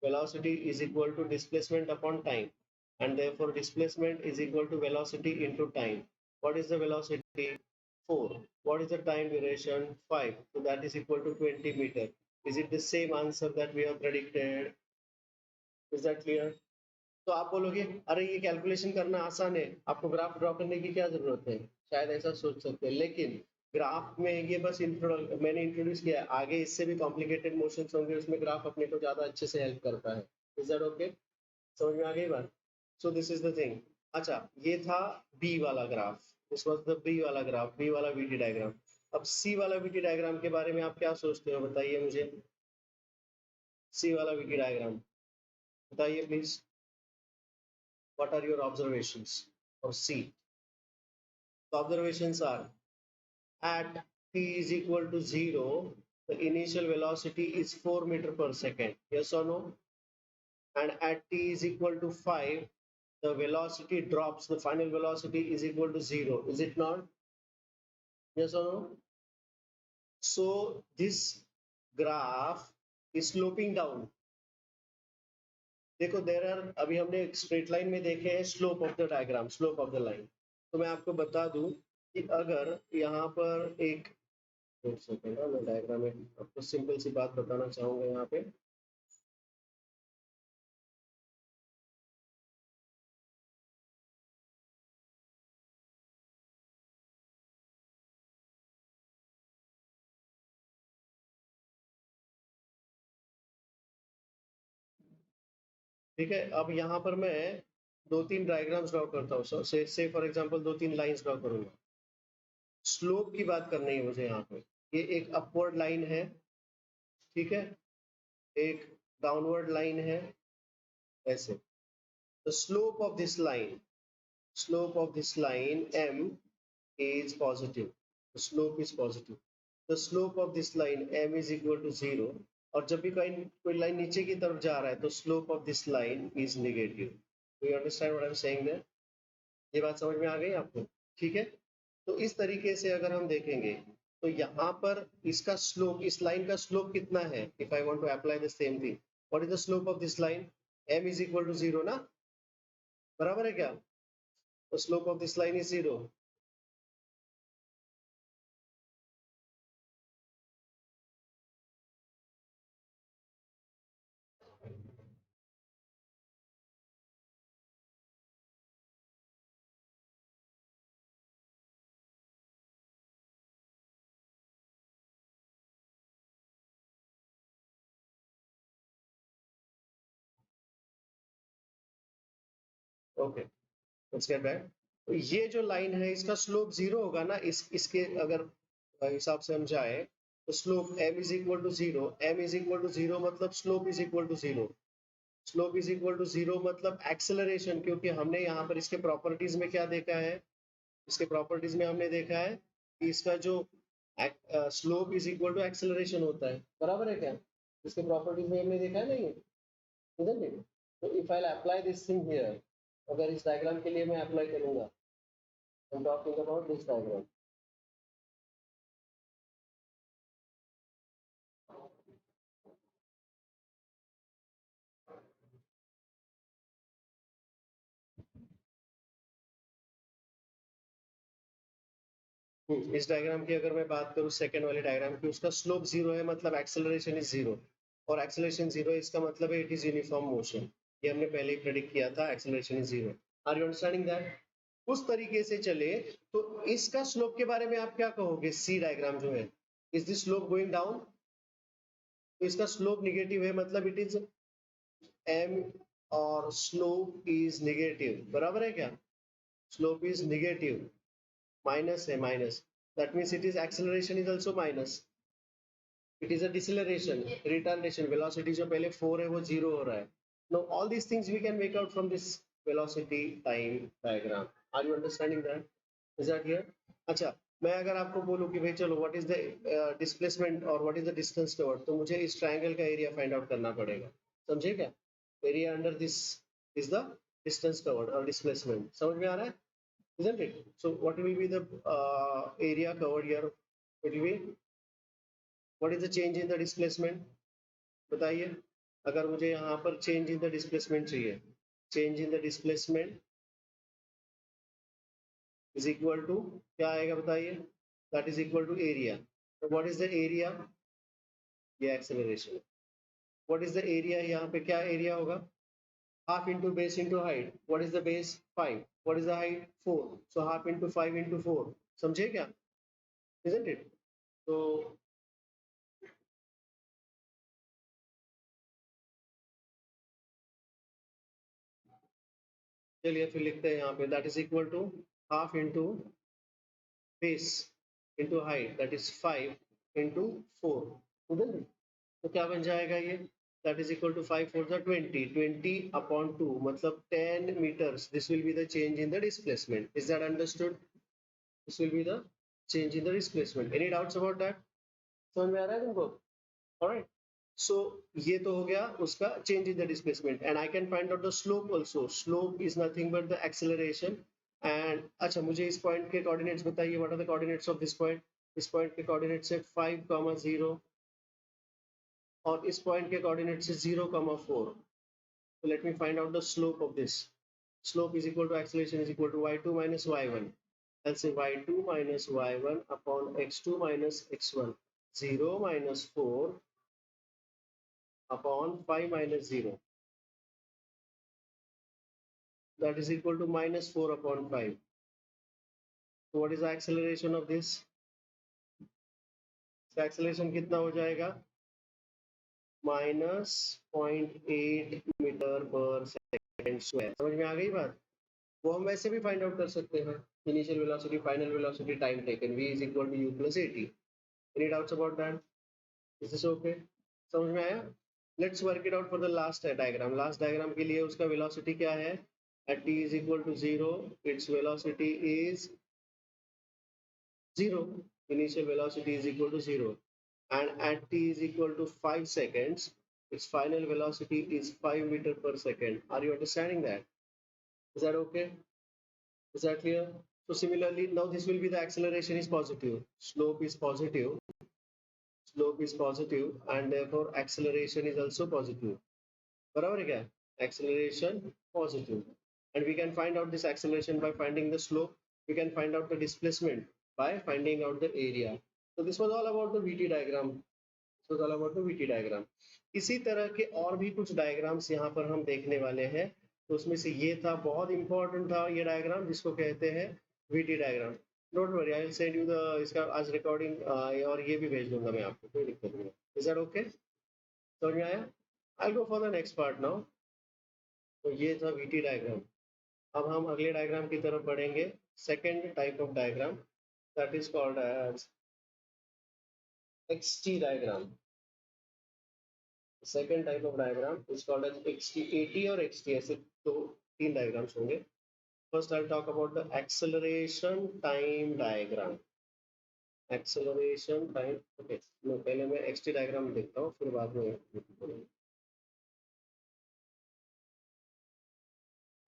Velocity is equal to displacement upon time, and therefore displacement is equal to velocity into time. What is the velocity? 4. What is the time duration? 5. So that is equal to 20 meter. Is it the same answer that we have predicted? Is that clear? तो आप बोलोगे अरे ये calculation करना आसान है, आपको graph draw करने की क्या जरूरत है? शायद ऐसा सोच सकते हैं, लेकिन ग्राफ में ये बस मैंने इंट्रोड्यूस किया है, आगे इससे भी कॉम्प्लिकेटेड मोशंस होंगे, उसमें ग्राफ अपने को ज्यादा अच्छे से हेल्प करता है. Is that okay? समझ में आ गई बात? So this is the thing. अच्छा, ये था बी वाला graph, this was the B वाला ग्राफ, बी वाला वीटी डायग्राम. अब सी वाला वीटी डायग्राम के बारे में आप क्या सोचते हो, बताइए मुझे. सी वाला वीटी डायग्राम बताइए please. What are your observations for C? The observations are, at t is equal to 0, the initial velocity is 4 meter per second. Yes or no? And at t is equal to 5, the velocity drops, the final velocity is equal to 0. Is it not? Yes or no? So this graph is sloping down. देखो there are, अभी हमने एक straight line में देखे हैं slope of the diagram, slope of the line. तो मैं आपको बता दूं कि अगर यहाँ पर एक सेकंड, मैं डायग्राम में आपको सिंपल सी बात बताना चाहूंगा यहाँ पे. ठीक है, अब यहाँ पर मैं 2-3 डायग्राम्स ड्रॉ करता हूँ. से फॉर एग्जांपल 2-3 लाइंस ड्रॉ करूंगा. स्लोप की बात करनी है मुझे यहाँ पे. ये एक अपवर्ड लाइन है, ठीक है, एक डाउनवर्ड लाइन है, ऐसे. The slope of this line, slope of this line m is positive. The slope is positive. The slope of this line m is equal to 0. और जब भी कोई लाइन नीचे की तरफ जा रहा है तो slope of this line is negative. Do you understand what I'm saying there? ये बात समझ में आ गई आपको? ठीक है. तो इस तरीके से अगर हम देखेंगे तो यहाँ पर इसका स्लोप, इस लाइन का स्लोप कितना है? If I want to apply the same thing, what is the slope of this line? m is equal to 0 ना? बराबर है क्या? The slope of this line is 0. Okay, let's get back. तो ये जो लाइन है इसका स्लोप जीरो होगा ना, इसके अगर हिसाब से हम जाए तो slope m is equal to zero, m is equal to zero मतलब slope is equal to zero, slope is equal to zero मतलब एक्सेलरेशन, क्योंकि हमने यहाँ पर इसके प्रॉपर्टीज में क्या देखा है, इसके प्रॉपर्टीज में हमने देखा है कि इसका जो slope is equal to acceleration होता है, बराबर है क्या? इसके प्रॉपर्टीज में हमने देखा है नहीं, isn't it? तो if I apply this thing here, अगर इस डायग्राम के लिए मैं अप्लाई करूंगा, I am talking about this diagram. इस डायग्राम की अगर मैं बात करूं, सेकंड वाले डायग्राम की, उसका स्लोप जीरो है मतलब एक्सेलरेशन इज जीरो, और एक्सेलरेशन जीरो इसका मतलब है इट इज यूनिफॉर्म मोशन। ये हमने पहले ही प्रेडिक्ट किया था, acceleration is zero. Are you understanding that? उस तरीके से चले तो इसका स्लोप के बारे में आप क्या कहोगे? सी डायग्राम जो है, is this slope going down? तो इसका स्लोप निगेटिव है मतलब इट इज एम, और स्लोप इज निगेटिव, बराबर है क्या? स्लोप इज निगेटिव, माइनस है, minus, that means it is acceleration is also minus, it is a deceleration, retardation, velocity जो पहले 4 है वो 0 हो रहा है। No all these things we can make out from this velocity time diagram. Are you understanding that? Is that here? अच्छा, मैं अगर आपको बोलूं कि भाई चलो व्हाट इज द डिस्प्लेसमेंट और what is the distance covered, तो मुझे इस ट्रायंगल का एरिया फाइंड आउट करना पड़ेगा, समझे क्या? Area under this is the distance covered और डिस्प्लेसमेंट, समझ में आ रहा है? Isn't it? So what will be the area covered here? It will be, what is the change in the displacement? बताइए, अगर मुझे यहाँ पर change in the displacement चाहिए, change in the displacement is equal to क्या आएगा बताइए? That is equal to area. So what is the area? ये acceleration. What is the area? यहाँ पे क्या area होगा? Half into base into height. What is the base? 5. What is the height? 4. So half into 5 into 4. समझे क्या? Isn't it? So चलिए फिर लिखते हैं यहाँ पे, that is equal to half into base into height, that is 5 into 4। तो क्या बन जाएगा ये? That is equal to 5 4 20, 20 upon 2 मतलब 10 meters. This will be the change in the displacement. Is that understood? This will be the change in the displacement. Any doubts about that? समझ में आ रहा है तुमको? ऑलराइट, so ये तो हो गया उसका change in the displacement, and I can find out the slope also. Slope is nothing but the acceleration. and अच्छा, मुझे इस point के coordinates बताइए, what are the coordinates of this point? इस point के coordinates है 5, 0, और इस point के coordinates है 0, 4। so let me find out the slope of this. Slope is equal to acceleration is equal to y2 minus y1. I'll say y2 minus y1 upon x2 minus x1, 0 minus 4 upon 5 minus 0, that is equal to minus 4 upon 5. So what is the acceleration of this? So acceleration कितना हो जाएगा? Minus 0.8 metre पर second square. समझ में आ गई बात? वो हम वैसे भी फाइंड आउट कर सकते हैं, initial velocity, final velocity, time taken, v is equal to u plus 80. Any doubts about that? Is this okay? समझ में आया? Let's work it out for the last diagram. Last diagram के लिए उसका velocity क्या है? At t is equal to 0, its velocity is 0. Initial velocity is equal to 0. And at t is equal to 5 seconds, its final velocity is 5 meter per second. Are you understanding that? Is that okay? Is that clear? So similarly, now this will be the acceleration is positive, slope is positive, and therefore acceleration is also positive. बराबर है क्या? Acceleration positive, and we can find out this acceleration by finding the slope. We can find out the displacement by finding out the area. So this was all about the VT diagram. This was all about the VT diagram. इसी तरह के और भी कुछ diagrams यहाँ पर हम देखने वाले हैं। तो उसमें से ये था, बहुत इंपॉर्टेंट था ये डायग्राम, जिसको कहते हैं VT diagram. Don't worry, I will send you the इसका आज रिकॉर्डिंग, और ये भी भेज दूंगा मैं आपको, कोई दिक्कत नहीं है। Is that okay? समझ में आया? I go for the next part now. तो ये था VT डायग्राम। अब हम अगले डायग्राम की तरफ बढ़ेंगे, second type of diagram, that is called as XT diagram. Second type of diagram is called as XT, AT और XT, ऐसे दो तीन डायग्राम्स होंगे. First I talk about the acceleration time diagram. Acceleration time, okay, पहले मैं XT diagram देखता हूँ, फिर बाद में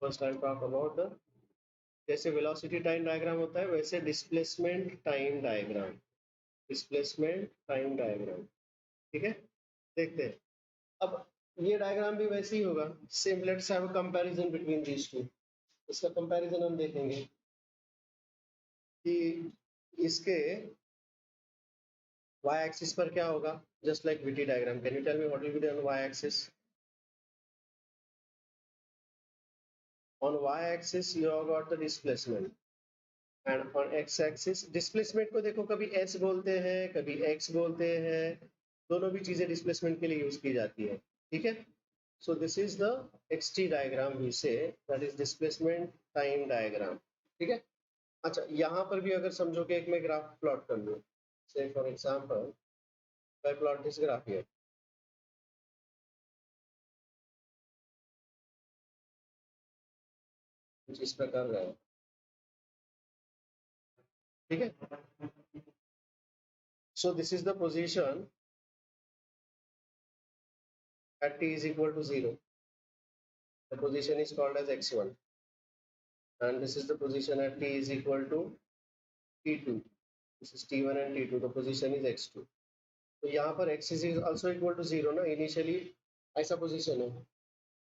first I talk about the, जैसे वेलोसिटी टाइम डायग्राम होता है वैसे displacement time diagram. Displacement time diagram, ठीक है, देखते हैं. अब ये डायग्राम भी वैसे ही होगा, same. Let's have a comparison between these two. इसका कंपैरिजन हम देखेंगे कि इसके y एक्सिस पर क्या होगा, just like VT diagram. Can you tell me what will be on y axis? On y axis you have got the displacement, and on x axis displacement को देखो, कभी s बोलते हैं कभी x बोलते हैं, दोनों भी चीजें डिस्प्लेसमेंट के लिए यूज की जाती है, ठीक है. So this is the XT diagram we say, that is displacement time diagram, ठीक है. अच्छा, यहाँ पर भी अगर समझो कि एक मैं ग्राफ प्लॉट कर लूँ, से for example I plot this graph here. कुछ इस प्रकार का है, ठीक है. So this is the position at t is equal to 0. The position is called as x1, and this is the position at t is equal to t2. This is t1 and t2. The position is x2. तो यहाँ पर x is also equal to 0 ना, initially ऐसा position है.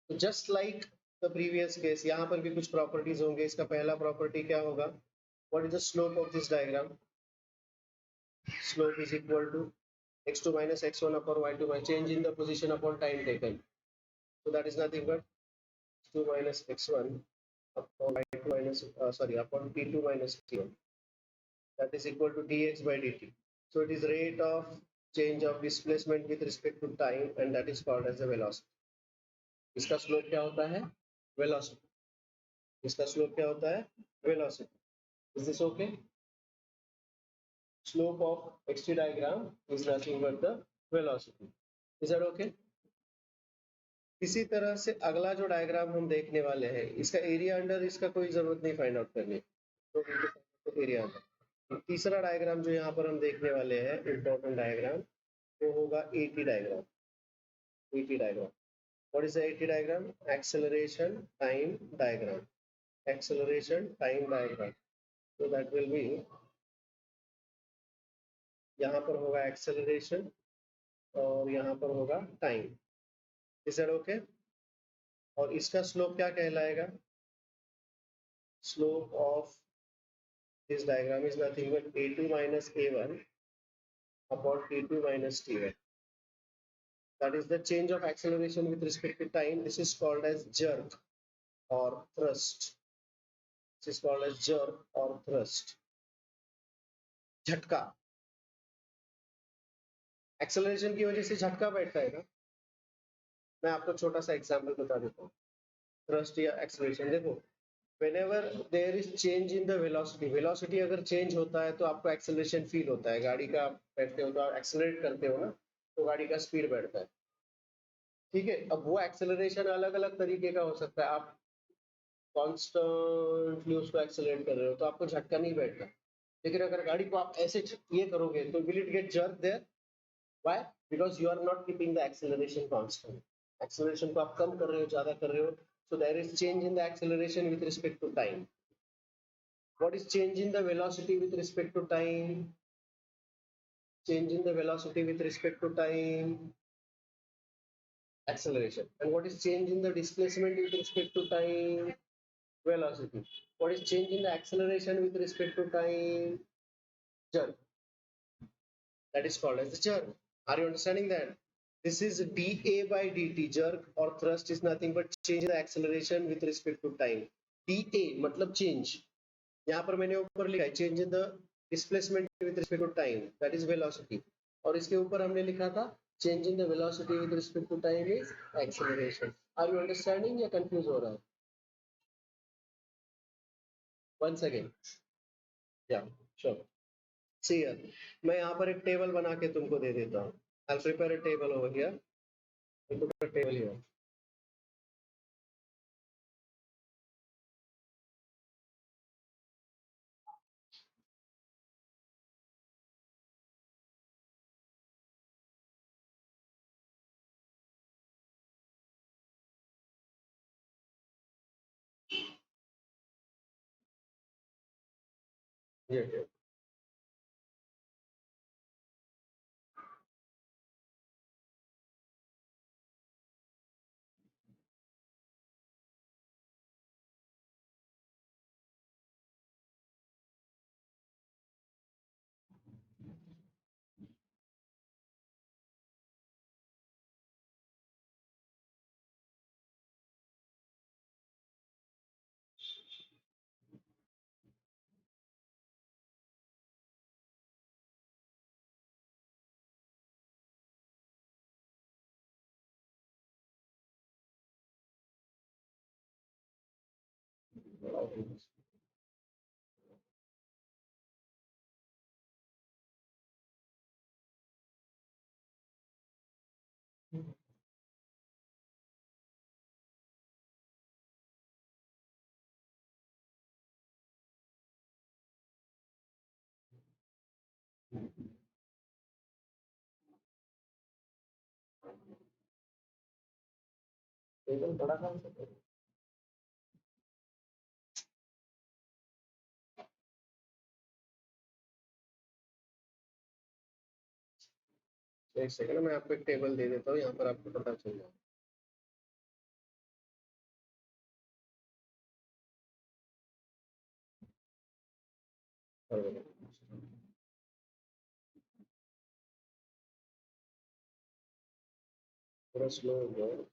तो just like the previous case, यहाँ पर भी कुछ properties होंगे. इसका पहला property क्या होगा? What is the slope of this diagram? Slope is equal to x2 minus x1 upon y2 by change in the position upon time taken. So that is nothing but x2 minus x1 upon y2 minus upon t2 minus t1. That is equal to dx by dt. So it is rate of change of displacement with respect to time, and that is called as the velocity. इसका slope क्या होता है? Velocity. इसका slope क्या होता है? Velocity. Is this okay? Slope of XT diagram is nothing but the velocity. Is that okay? इसी तरह से अगला जो डायग्राम हम देखने वाले हैं, इसका एरिया अंडर इसका कोई जरूरत नहीं फाइंड आउट करने, तो एरिया अंडर. तीसरा डायग्राम जो यहाँ पर हम देखने वाले हैं, इंपॉर्टेंट डायग्राम, वो होगा AT diagram. AT diagram, what is the AT diagram? Acceleration time diagram. Acceleration time diagram. तो दैट विल बी, यहाँ पर होगा एक्सेलरेशन और यहाँ पर होगा टाइम. Is that okay? और इसका स्लोप क्या कहलाएगा? Slope of this diagram is nothing but A2 minus A1 upon T2 minus T1. That is the change of acceleration with respect to time. This is called as jerk or thrust. This is called as jerk or thrust. झटका. Acceleration की वजह से झटका बैठता है ना. मैं आपको छोटा सा एग्जांपल बता देता हूँ. थ्रस्ट या एक्सेलरेशन देखो, whenever there is change in the velocity, velocity अगर change होता है तो आपको acceleration feel होता है. गाड़ी का आप बैठते हो तो आप accelerate करते हो ना, तो गाड़ी का speed बढ़ता है, ठीक है. अब वो acceleration अलग अलग तरीके का हो सकता है. आप constantly उसको accelerate कर रहे हो तो आपको झटका नहीं बैठता, लेकिन अगर गाड़ी को आप ऐसे ये करोगे तो will it get jerk there? Why? Because you are not keeping the acceleration constant. Acceleration को आप कम कर रहे हो, ज्यादा कर रहे हो, so there is change in the acceleration with respect to time. What is change in the velocity with respect to time? Change in the velocity with respect to time, acceleration. And what is change in the displacement with respect to time? Velocity. What is change in the acceleration with respect to time? Jerk. That is called as the jerk. Are you understanding that? This is dA by dt. Jerk or thrust is nothing but change in the acceleration with respect to time. dA मतलब change. यहाँ पर मैंने ऊपर लिखा है change in the displacement with respect to time, that is velocity. और इसके ऊपर हमने लिखा था change in the velocity with respect to time is acceleration. Are you understanding या confuse हो रहा है? once again. Yeah, sure. See here, मैं यहाँ पर एक टेबल बना के तुमको दे देता हूँ. I'll prepare a table over here. I'll put a table here. Yeah, yeah. Table बड़ा काम से करो. एक सेकंड, मैं आपको एक टेबल दे देता हूँ, यहाँ पर आपको पता चल जाएगा. थोड़ा स्लो हो गया.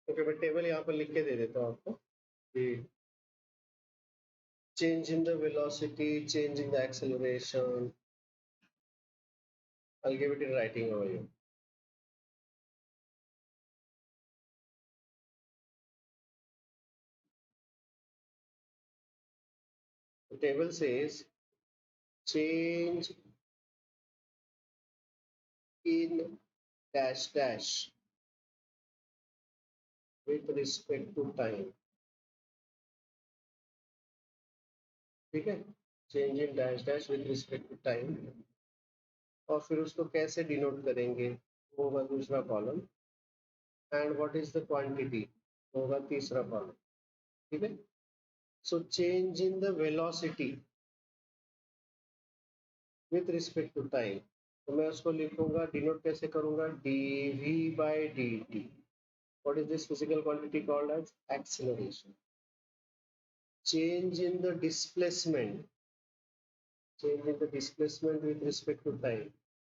ओके, मैं टेबल यहाँ पर लिख के दे देता हूँ आपको कि change in the velocity, change in the acceleration. I'll give it in writing over here. The table says change in dash dash with respect to time. ठीक है, change in dash dash with respect to time. और फिर उसको कैसे denote करेंगे, वो होगा दूसरा column. And what is the quantity, होगा तीसरा कॉलम. ठीक है. So change in the velocity with respect to time, तो मैं उसको लिखूंगा, डिनोट कैसे करूंगा, dv by dt. What is this physical quantity called as acceleration? Change in the displacement, change in the displacement with respect to time,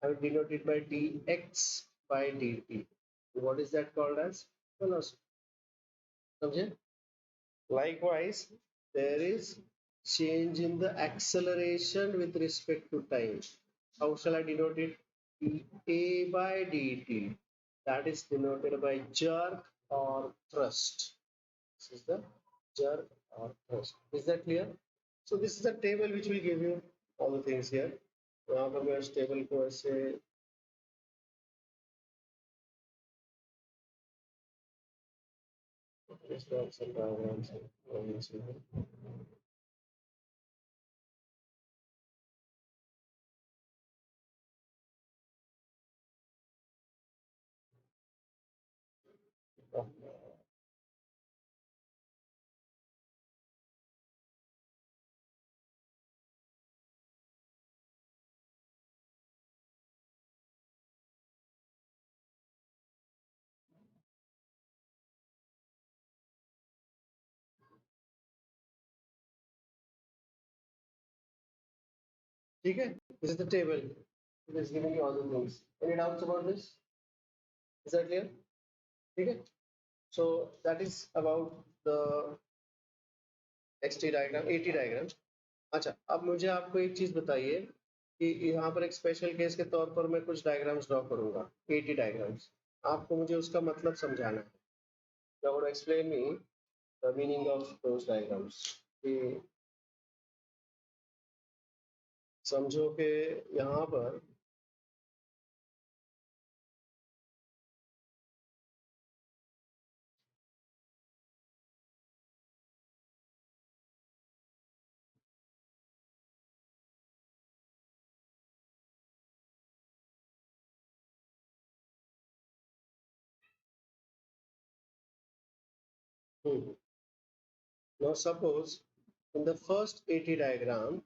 I will denote it by dx by dt. What is that called as velocity? समझे? Likewise, there is change in the acceleration with respect to time. How shall I denote it? dA by dt. That is denoted by jerk or thrust. This is the jerk or thrust. Is that clear? So this is a table which will give you all the things here. यहाँ पर मैं इस table को ऐसे इस तरह से diagram से ठीक है, this is the table. It is giving you all the things. Any doubts about this? Is that clear? ठीक है, so that is about the XT diagram, AT diagram. अच्छा, अब मुझे आपको एक चीज बताइए कि यहाँ पर एक स्पेशल केस के तौर पर मैं कुछ डायग्राम्स ड्रॉ करूंगा, AT डायग्राम्स. आपको मुझे उसका मतलब समझाना है. You have to explain me the meaning of those diagrams. कि समझो कि यहाँ पर now suppose in the first AT diagram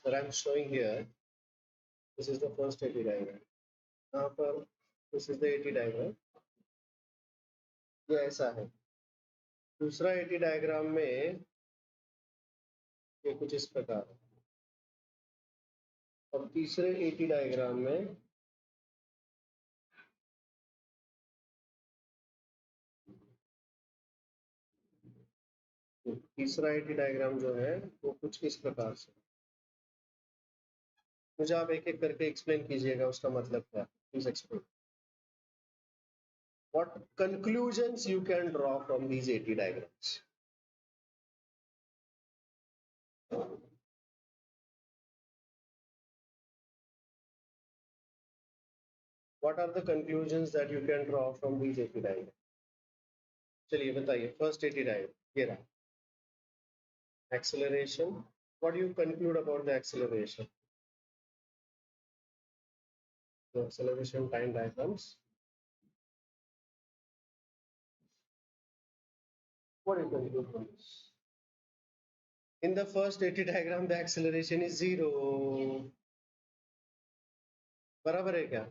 that I'm showing here, this is the first AT diagram. यहाँ पर this is the AT diagram. ये ऐसा है. दूसरा AT diagram में ये कुछ इस प्रकार है. और तीसरे AT diagram में तीसरा AT diagram जो है वो कुछ इस प्रकार से. मुझे आप एक एक करके एक्सप्लेन कीजिएगा उसका मतलब क्या. Please explain. What conclusions you can draw from these AT diagrams? What are the conclusions that you can draw from these AT diagrams? चलिए बताइए. First AT diagram ये रहा. Acceleration. What do you conclude about the acceleration? The acceleration time diagrams. What do you conclude from this? In the first AT diagram, the acceleration is 0. बराबर है क्या?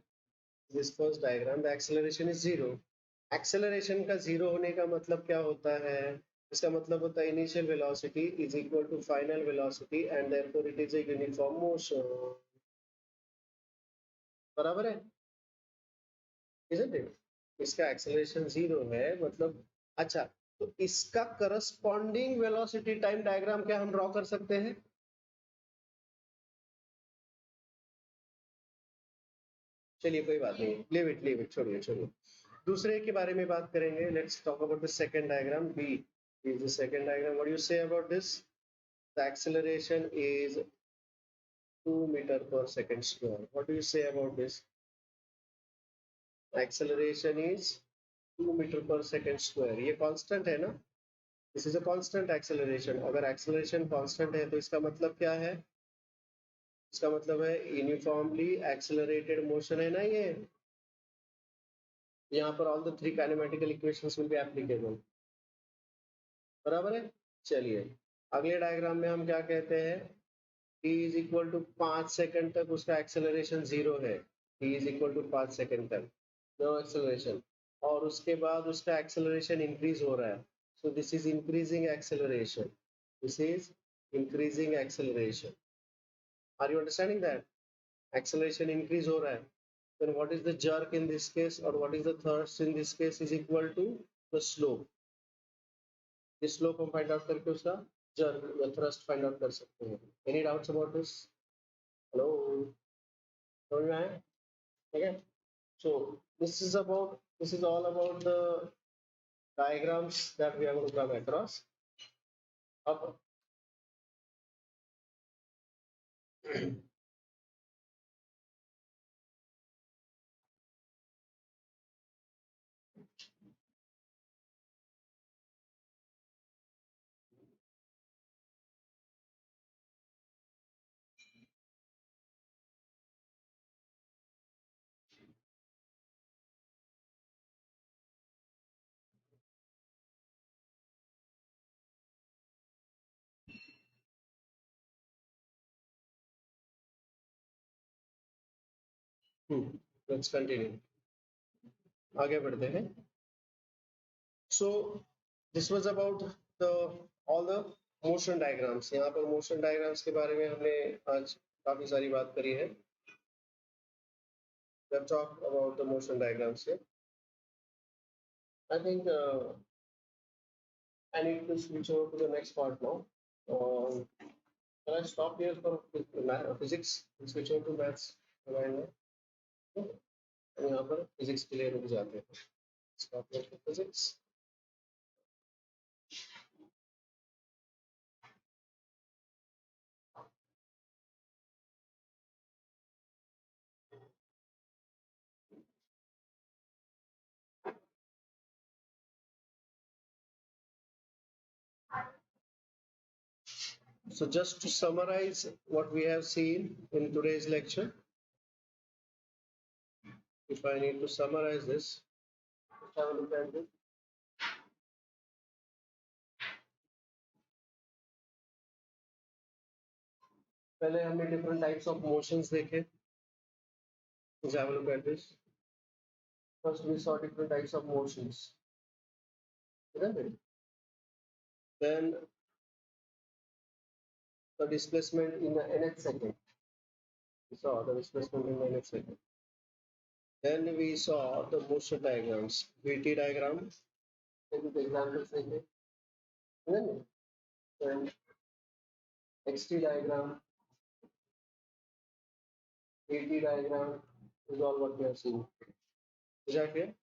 This first diagram, the acceleration is 0. Acceleration का 0 होने का मतलब क्या होता है? इसका मतलब होता है initial velocity is equal to final velocity and therefore it is a uniform motion. बराबर है? Isn't it? इसका acceleration 0 है मतलब. अच्छा, तो इसका corresponding velocity time diagram क्या हम draw कर सकते हैं? चलिए कोई बात नहीं, leave it, छोड़िए. दूसरे के बारे में बात करेंगे. Let's talk about the second diagram. B is the second diagram. What do you say about this? The acceleration is 2 meter per second square. What do you say about this? Acceleration is 2 meter per second square. ये constant है ना? This is a constant acceleration. अगर acceleration constant है तो इसका मतलब क्या है? इसका मतलब है uniformly accelerated motion है ना ये. यहाँ पर all the three kinematical equations will be applicable. बराबर है. चलिए अगले डायग्राम में हम क्या कहते हैं. t is equal to 5 second तक उसका एक्सेलरेशन 0 है. t is equal to 5 second तक नो एक्सेलरेशन. और उसके बाद उसका एक्सेलरेशन इंक्रीज हो रहा है. So this is increasing acceleration. This is increasing acceleration. Are you understanding that? Acceleration increase हो रहा है. then what is the jerk in this case or what is the thrust in this case is equal to the slope. इस slope हम find out करके उसका jerk या thrust find out कर सकते हैं. any doubts about this? Hello, समझ में आया? ठीक है. So this is all about the diagrams that we are going to come across. अब let's continue. आगे बढ़ते हैं. So this was about the all the motion diagrams. यहाँ पर motion diagrams के बारे में हमने आज काफी सारी बात करी है. Let's talk about the motion diagrams here. I think I need to switch over to the next part now. Can I stop here for physics and switch over to maths? यहाँ पर फिजिक्स क्लियर हो जाते हैं. Stop here for physics. So just to summarize what we have seen in today's lecture, if I need to summarize this, let's have a look at this. पहले हमने different types of motions देखे. Let's have a look at this. First we saw different types of motions. Isn't it? Then the displacement in the nth second. We saw the displacement in the nth second. Then we saw the motion diagrams. VT diagram. Take the examples देखे. Isn't it? Then XT diagram. VT diagram is all what we have seen. Is that clear?